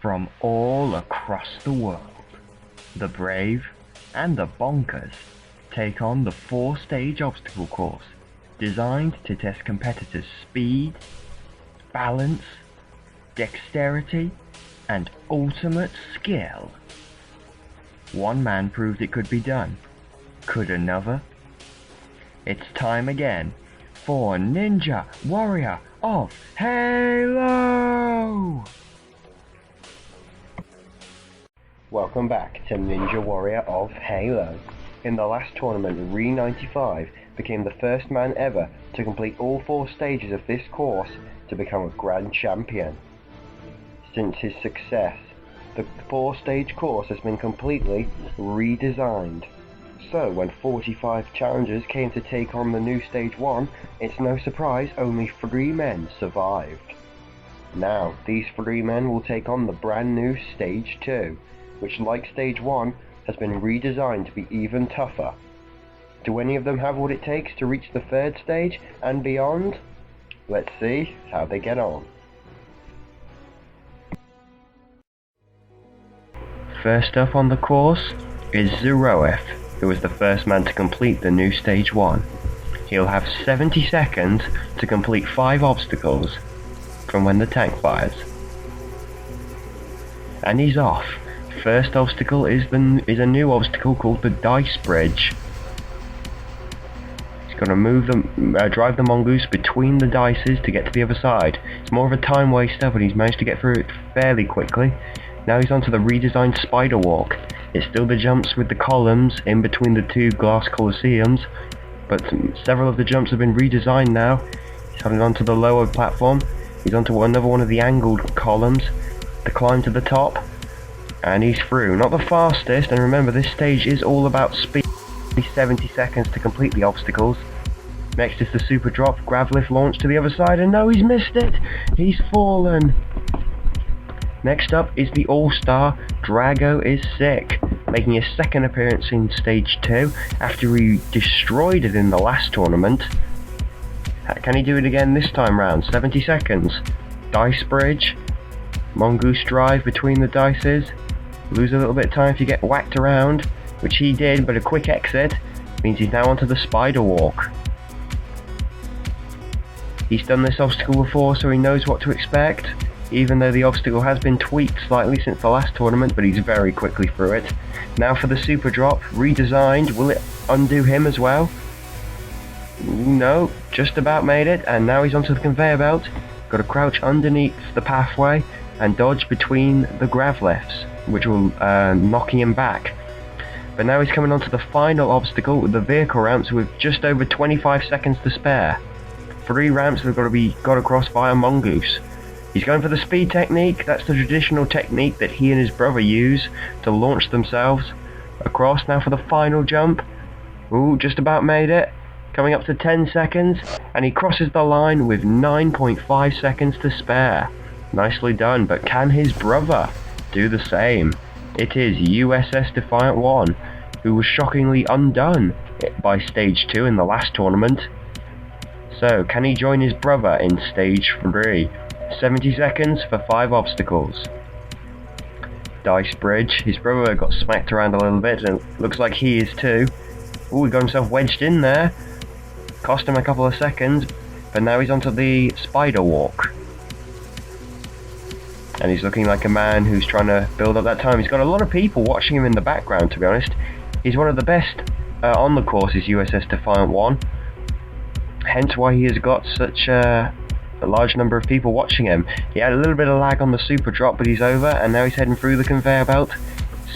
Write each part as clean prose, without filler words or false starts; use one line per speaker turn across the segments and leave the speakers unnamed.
From all across the world, the brave and the bonkers take on the 4-stage obstacle course designed to test competitors' speed, balance, dexterity, and ultimate skill. One man proved it could be done. Could another? It's time again for Ninja Warrior of Halo! Welcome back to Ninja Warrior of Halo. In the last tournament, Re95 became the first man ever to complete all 4 stages of this course to become a Grand Champion. Since his success, the 4-stage course has been completely redesigned. So when 45 challengers came to take on the new Stage 1, it's no surprise only 3 men survived. Now, these 3 men will take on the brand new Stage 2, which, like Stage 1, has been redesigned to be even tougher. Do any of them have what it takes to reach the 3rd stage and beyond? Let's see how they get on. First up on the course is Zeroeth, who was the first man to complete the new Stage 1. He'll have 70 seconds to complete 5 obstacles from when the tank fires. And he's off. First obstacle is a new obstacle called the Dice Bridge. He's got to drive the mongoose between the dices to get to the other side. It's more of a time waster, but he's managed to get through it fairly quickly. Now he's onto the redesigned Spider Walk. It's still the jumps with the columns in between the 2 glass coliseums, but several of the jumps have been redesigned now. He's heading onto the lower platform. He's onto another one of the angled columns. The climb to the top. And he's through. Not the fastest, and remember this stage is all about speed. 70 seconds to complete the obstacles. Next is the super drop, grav lift launch to the other side, and no, he's missed it! He's fallen! Next up is the All-Star, Drago is Sick, making his second appearance in Stage 2 after he destroyed it in the last tournament. Can he do it again this time round? 70 seconds. Dice Bridge, Mongoose Drive between the dices. Lose a little bit of time if you get whacked around, which he did, but a quick exit means he's now onto the Spider Walk. He's done this obstacle before, so he knows what to expect, even though the obstacle has been tweaked slightly since the last tournament, but he's very quickly through it. Now for the super drop, redesigned. Will it undo him as well? No, just about made it, and now he's onto the conveyor belt. Got to crouch underneath the pathway and dodge between the grav lifts, which will knocking him back. But now he's coming onto the final obstacle with the vehicle ramps with just over 25 seconds to spare. 3 ramps that have got across via Mongoose. He's going for the speed technique. That's the traditional technique that he and his brother use to launch themselves across. Now for the final jump. Ooh, just about made it. Coming up to 10 seconds, and he crosses the line with 9.5 seconds to spare. Nicely done, but can his brother do the same? It is USS Defiant 1, who was shockingly undone by Stage 2 in the last tournament. So, can he join his brother in Stage 3? 70 seconds for 5 obstacles. Dice Bridge. His brother got smacked around a little bit, and it looks like he is too. Ooh, he got himself wedged in there. Cost him a couple of seconds, but now he's onto the Spider Walk. And he's looking like a man who's trying to build up that time. He's got a lot of people watching him in the background, to be honest. He's one of the best on the course, is USS Defiant 1. Hence why he has got such a large number of people watching him. He had a little bit of lag on the super drop, but he's over, and now he's heading through the conveyor belt,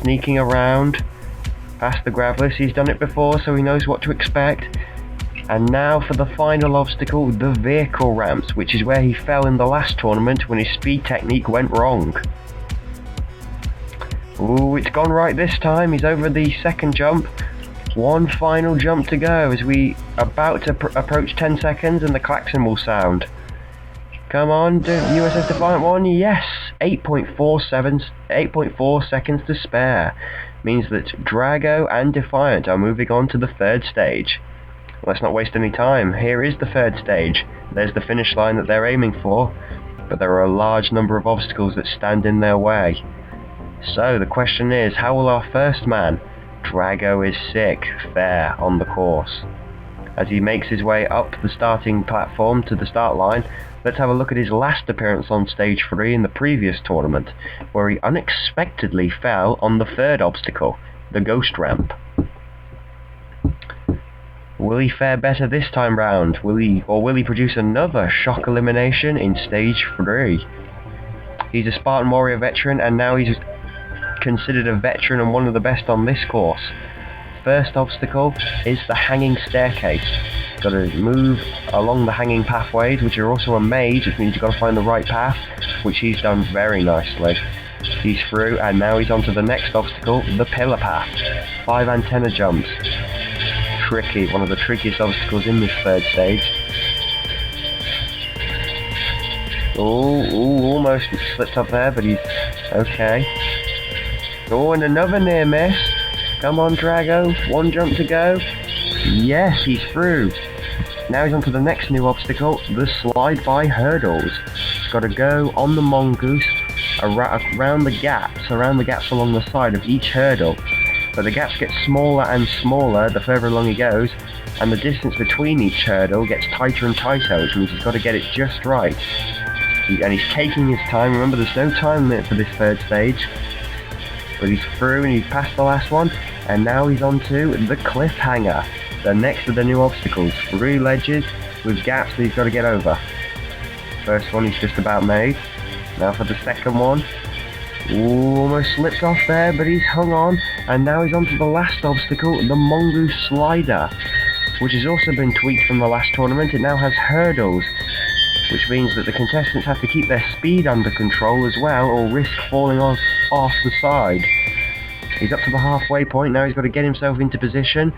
sneaking around past the grav lifts. He's done it before, so he knows what to expect. And now for the final obstacle, the vehicle ramps, which is where he fell in the last tournament when his speed technique went wrong. Ooh, it's gone right this time. He's over the second jump. One final jump to go as we about to approach 10 seconds and the klaxon will sound. Come on, USS Defiant 1, yes! 8.4 seconds to spare. Means that Drago and Defiant are moving on to the 3rd stage. Let's not waste any time. Here is the 3rd stage. There's the finish line that they're aiming for. but there are a large number of obstacles that stand in their way. So the question is, how will our first man, Drago is Sick, fare on the course? As he makes his way up the starting platform to the start line, let's have a look at his last appearance on Stage 3 in the previous tournament, where he unexpectedly fell on the third obstacle, the Ghost Ramp. Will he fare better this time round? Will he produce another shock elimination in Stage 3? He's a Spartan Warrior veteran, and now he's considered a veteran and one of the best on this course. First obstacle is the hanging staircase. Got to move along the hanging pathways, which are also a maze, which means you've got to find the right path, which he's done very nicely. He's through, and now he's on to the next obstacle, the pillar path. 5 antenna jumps. Tricky, one of the trickiest obstacles in this third stage. Almost slipped up there, but he's okay. And another near miss. Come on, Drago. 1 jump to go. Yes, he's through. Now he's on to the next new obstacle, the slide-by hurdles. He's got to go on the mongoose around the gaps along the side of each hurdle. But the gaps get smaller and smaller the further along he goes, and the distance between each hurdle gets tighter and tighter, which means he's got to get it just right. And he's taking his time. Remember, there's no time limit for this third stage. But he's through and he's passed the last one, and now he's on to the cliffhanger, the next of the new obstacles. 3 ledges with gaps that he's got to get over. First one he's just about made. Now for the second one. Almost slipped off there, but he's hung on, and now he's on to the last obstacle, the mongoose slider, which has also been tweaked from the last tournament. It now has hurdles, which means that the contestants have to keep their speed under control as well, or risk falling off the side. He's up to the halfway point. Now he's got to get himself into position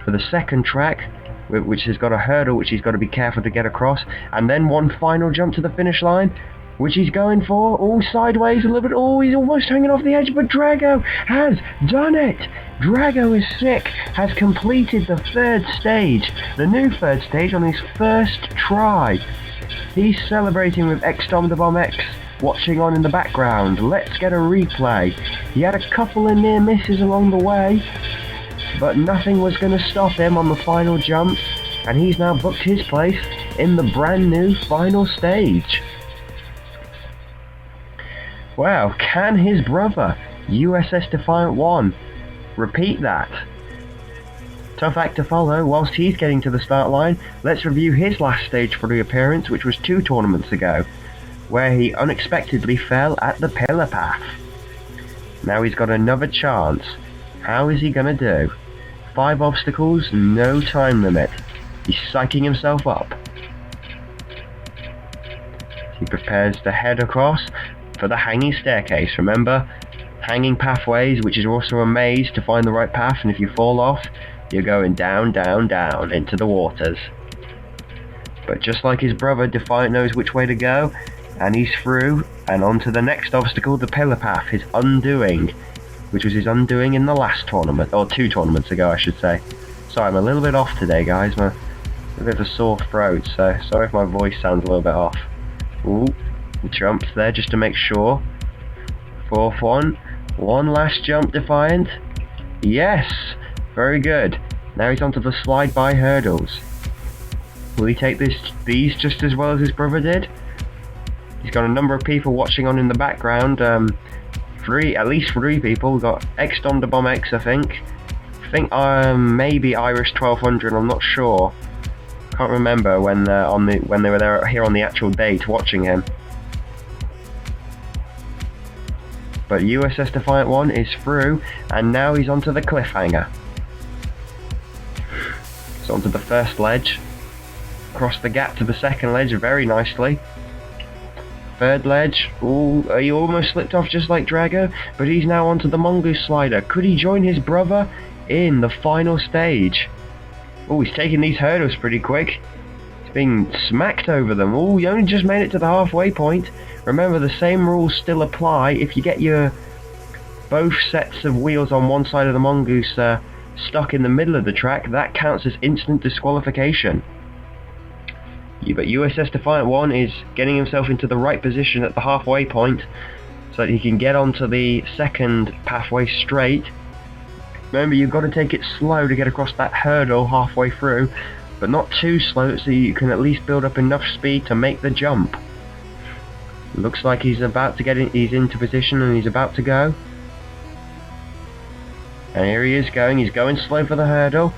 for the second track, which has got a hurdle which he's got to be careful to get across, and then one final jump to the finish line, which he's going for. Sideways a little bit. He's almost hanging off the edge, but Drago has done it. Drago is Sick has completed the third stage, the new third stage, on his first try. He's celebrating with Extomdabomb X watching on in the background. Let's get a replay. He had a couple of near misses along the way, but nothing was going to stop him on the final jump, and he's now booked his place in the brand new final stage. Wow, can his brother, USS Defiant 1, repeat that? Tough act to follow. Whilst he's getting to the start line, let's review his last Stage 3 appearance, which was 2 tournaments ago, where he unexpectedly fell at the pillar path. Now he's got another chance. How is he gonna do? 5 obstacles, no time limit. He's psyching himself up. He prepares to head across for the hanging staircase. Remember, hanging pathways, which is also a maze to find the right path, and if you fall off, you're going down, down, down into the waters. But just like his brother, Defiant knows which way to go, and he's through, and on to the next obstacle, the pillar path, his undoing, which was his undoing in the last tournament, or 2 tournaments ago, I should say. Sorry, I'm a little bit off today, guys. I'm a bit of a sore throat, so sorry if my voice sounds a little bit off. Jumps there just to make sure. 4th one. One last jump, Defiant. Yes! Very good. Now he's onto the slide-by hurdles. Will he take these just as well as his brother did? He's got a number of people watching on in the background. At least three people. We've got Extomdabomb X, I think. Maybe Irish 1200. I'm not sure. Can't remember when they were there here on the actual date watching him. But USS Defiant 1 is through, and now he's onto the cliffhanger. So onto the first ledge. Across the gap to the second ledge very nicely. Third ledge. He almost slipped off just like Drago, but he's now onto the mongoose slider. Could he join his brother in the final stage? He's taking these hurdles pretty quick. He's being smacked over them. He only just made it to the halfway point. Remember, the same rules still apply. If you get your both sets of wheels on one side of the mongoose stuck in the middle of the track, that counts as instant disqualification. But USS Defiant 1 is getting himself into the right position at the halfway point so that he can get onto the second pathway straight. Remember, you've got to take it slow to get across that hurdle halfway through, but not too slow so you can at least build up enough speed to make the jump. Looks like he's about to get in, he's into position and he's about to go. And here he is going, he's going slow for the hurdle.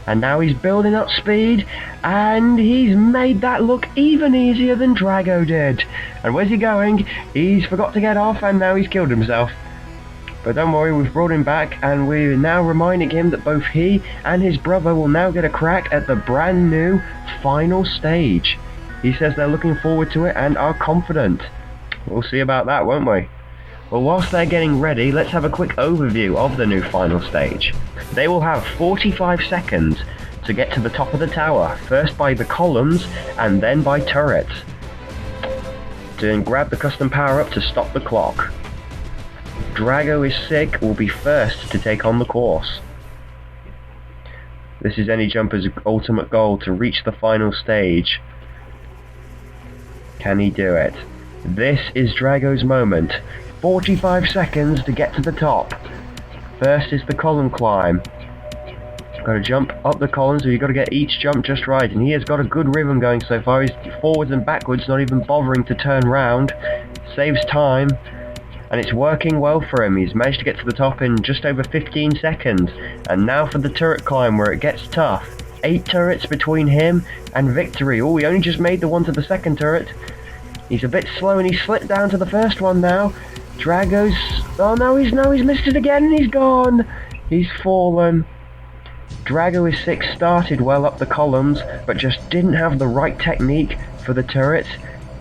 And now he's building up speed, and he's made that look even easier than Drago did. And where's he going? He's forgot to get off, and now he's killed himself. But don't worry, we've brought him back, and we're now reminding him that both he and his brother will now get a crack at the brand new final stage. He says they're looking forward to it and are confident. We'll see about that, won't we? Well, whilst they're getting ready, let's have a quick overview of the new final stage. They will have 45 seconds to get to the top of the tower, first by the columns and then by turrets. Then grab the custom power-up to stop the clock. Drago is Sick will be first to take on the course. This is any jumper's ultimate goal, to reach the final stage. Can he do it? This is Drago's moment. 45 seconds to get to the top. First is the column climb. Got to jump up the columns, so you've got to get each jump just right, and he has got a good rhythm going so far. He's forwards and backwards, not even bothering to turn round. Saves time, and it's working well for him. He's managed to get to the top in just over 15 seconds. And now for the turret climb, where it gets tough. 8 turrets between him and victory. Oh, he only just made the one to the second turret. He's a bit slow, and he's slipped down to the first one now. Drago's... oh no, he's missed it again, and he's gone. He's fallen. Drago is Sick started well up the columns, but just didn't have the right technique for the turret,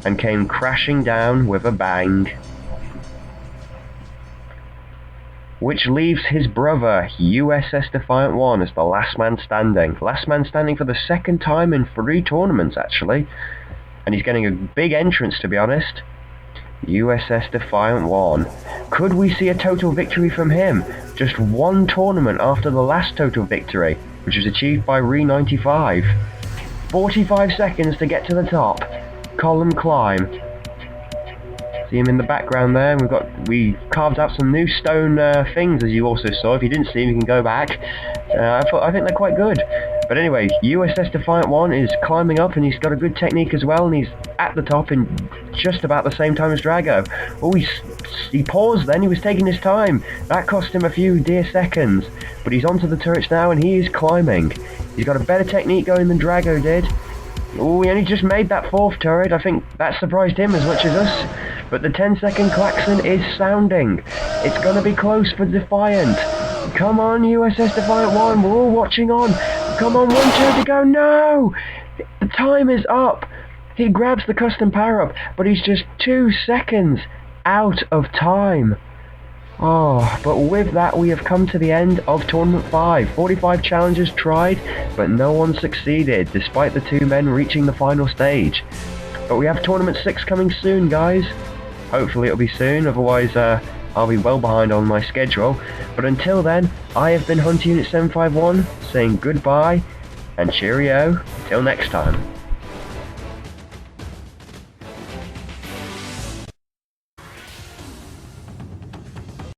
and came crashing down with a bang. Which leaves his brother, USS Defiant 1, as the last man standing. Last man standing for the second time in 3 tournaments, actually. And he's getting a big entrance, to be honest. USS Defiant 1. Could we see a total victory from him? Just 1 tournament after the last total victory, which was achieved by Re95. 45 seconds to get to the top. Column climb. See him in the background there. We carved out some new stone things, as you also saw. If you didn't see them, you can go back. I think they're quite good. But anyway, USS Defiant 1 is climbing up, and he's got a good technique as well, and he's at the top in just about the same time as Drago. Oh, he paused then, he was taking his time. That cost him a few dear seconds. But he's onto the turrets now, and he is climbing. He's got a better technique going than Drago did. Oh, he only just made that 4th turret. I think that surprised him as much as us. But the 10-second klaxon is sounding. It's going to be close for Defiant. Come on, USS Defiant 1, we're all watching on. Come on, 1 turn to go. No! The time is up. He grabs the custom power-up, but he's just 2 seconds out of time. Oh, but with that, we have come to the end of Tournament 5. 45 challengers tried, but no one succeeded, despite the 2 men reaching the final stage. But we have Tournament 6 coming soon, guys. Hopefully it'll be soon, otherwise I'll be well behind on my schedule. But until then, I have been Hunter Unit 751, saying goodbye and cheerio, till next time.